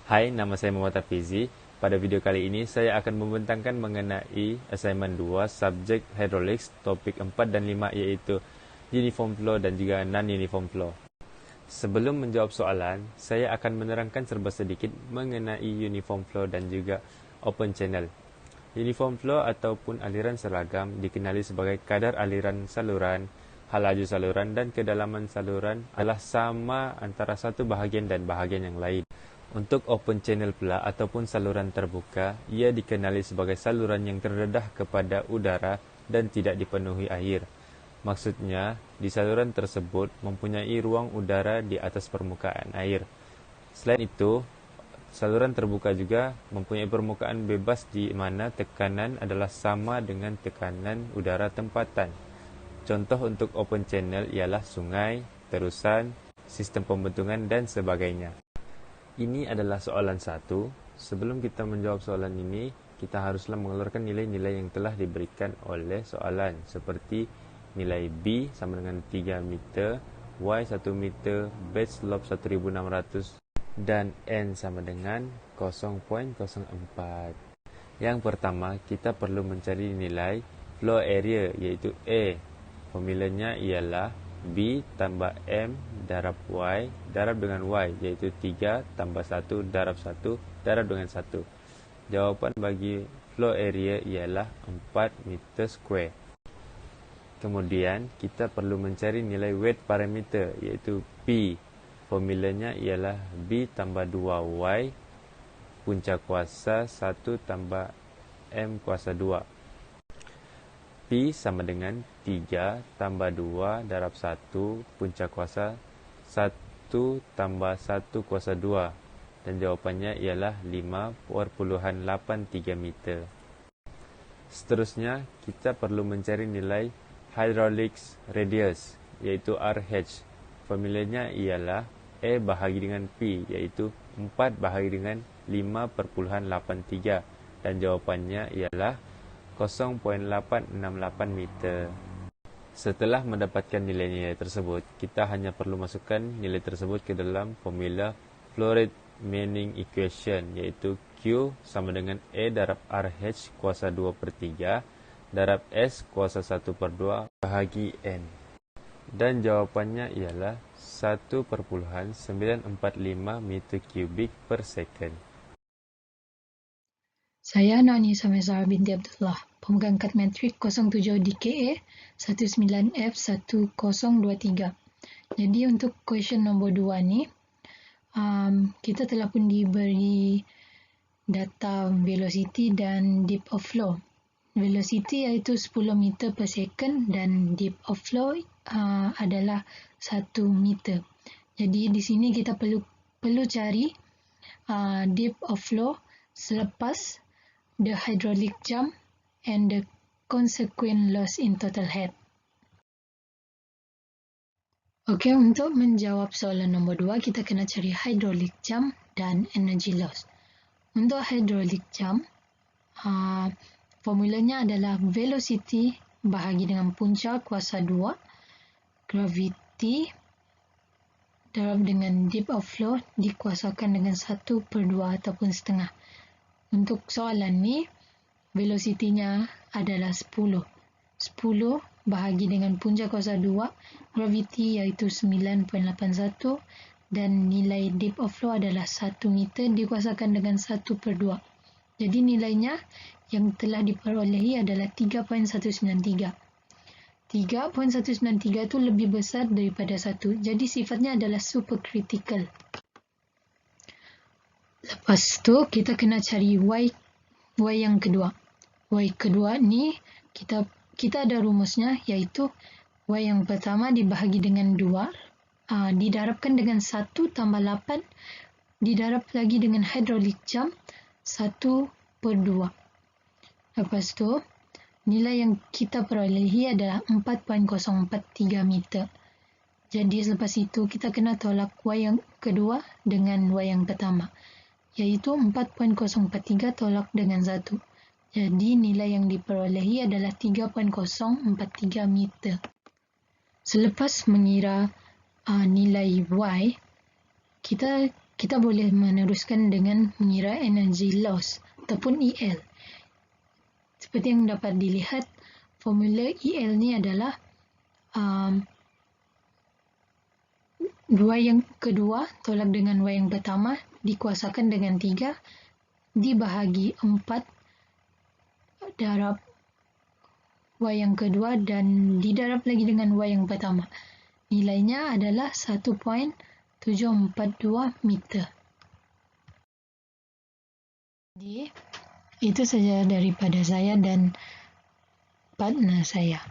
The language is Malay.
Hai, nama saya Muhammad Hafizi. Pada video kali ini, saya akan membentangkan mengenai assignment 2, subjek hydraulics, topik 4 dan 5 iaitu uniform flow dan juga non-uniform flow. Sebelum menjawab soalan, saya akan menerangkan serba sedikit mengenai uniform flow dan juga open channel. Uniform flow ataupun aliran seragam dikenali sebagai kadar aliran saluran, hal laju saluran dan kedalaman saluran adalah sama antara satu bahagian dan bahagian yang lain. Untuk open channel pula ataupun saluran terbuka, ia dikenali sebagai saluran yang terdedah kepada udara dan tidak dipenuhi air. Maksudnya, di saluran tersebut mempunyai ruang udara di atas permukaan air. Selain itu, saluran terbuka juga mempunyai permukaan bebas di mana tekanan adalah sama dengan tekanan udara tempatan. Contoh untuk open channel ialah sungai, terusan, sistem pembentungan dan sebagainya. Ini adalah soalan 1. Sebelum kita menjawab soalan ini, kita haruslah mengeluarkan nilai-nilai yang telah diberikan oleh soalan, seperti nilai B sama dengan 3 meter, Y 1 meter, base slope 1600 dan N sama dengan 0.04. Yang pertama, kita perlu mencari nilai flow area iaitu A. Formulanya ialah B tambah M darab Y darab dengan Y iaitu 3 tambah 1 darab 1 darab dengan 1. Jawapan bagi flow area ialah 4 meter square. Kemudian kita perlu mencari nilai weight parameter iaitu P. Formulanya ialah B tambah 2Y punca kuasa 1 tambah M kuasa 2. P sama dengan 3 tambah 2 darab 1 punca kuasa 1 tambah 1 kuasa 2 dan jawapannya ialah 5.83 meter. Seterusnya, kita perlu mencari nilai hydraulics radius iaitu RH. Formulanya ialah A bahagi dengan P iaitu 4 bahagi dengan 5.83 dan jawapannya ialah 0.868 meter. Setelah mendapatkan nilai-nilai tersebut, kita hanya perlu masukkan nilai tersebut ke dalam formula flow rate Manning equation iaitu Q sama dengan A darab RH kuasa 2/3 darab S kuasa 1/2 bahagi N. Dan jawapannya ialah 1.945 meter kubik per second. Saya Noni Samezara binti Abdullah, pemegang kad metrik 07 DKA 19F1023. Jadi untuk question nombor 2 ni, kita telah pun diberi data velocity dan depth of flow. Velocity iaitu 10 meter per second dan depth of flow adalah 1 meter. Jadi di sini kita perlu cari depth of flow selepas the hydraulic jump and the consequent loss in total head. Okey, untuk menjawab soalan nombor 2, kita kena cari hydraulic jump dan energy loss. Untuk hydraulic jump, formulanya adalah velocity bahagi dengan punca kuasa 2, gravity darab dengan depth of flow dikuasakan dengan 1/2 ataupun setengah. Untuk soalan ni, velocity-nya adalah 10. 10 bahagi dengan punca kuasa 2, gravity iaitu 9.81 dan nilai depth of flow adalah 1 meter dikuasakan dengan 1/2. Jadi nilainya yang telah diperolehi adalah 3.193. 3.193 itu lebih besar daripada 1. Jadi sifatnya adalah supercritical. Lepas tu kita kena cari Y yang kedua. Y kedua ni kita ada rumusnya iaitu Y yang pertama dibahagi dengan 2, didarabkan dengan 1 tambah 8, didarab lagi dengan hydraulic jump 1/2. Lepas tu nilai yang kita perolehi adalah 4.043 meter. Jadi selepas itu kita kena tolak Y yang kedua dengan Y yang pertama, iaitu 4.043 tolak dengan 1. Jadi nilai yang diperolehi adalah 3.043 meter. Selepas mengira nilai Y, kita kita boleh meneruskan dengan mengira energy loss ataupun EL. Seperti yang dapat dilihat, formula EL ni adalah 2 yang kedua tolak dengan Y yang pertama dikuasakan dengan 3 dibahagi 4 darab Y yang kedua dan didarab lagi dengan Y yang pertama. Nilainya adalah 1.742 meter. Jadi, itu saja daripada saya dan partner saya.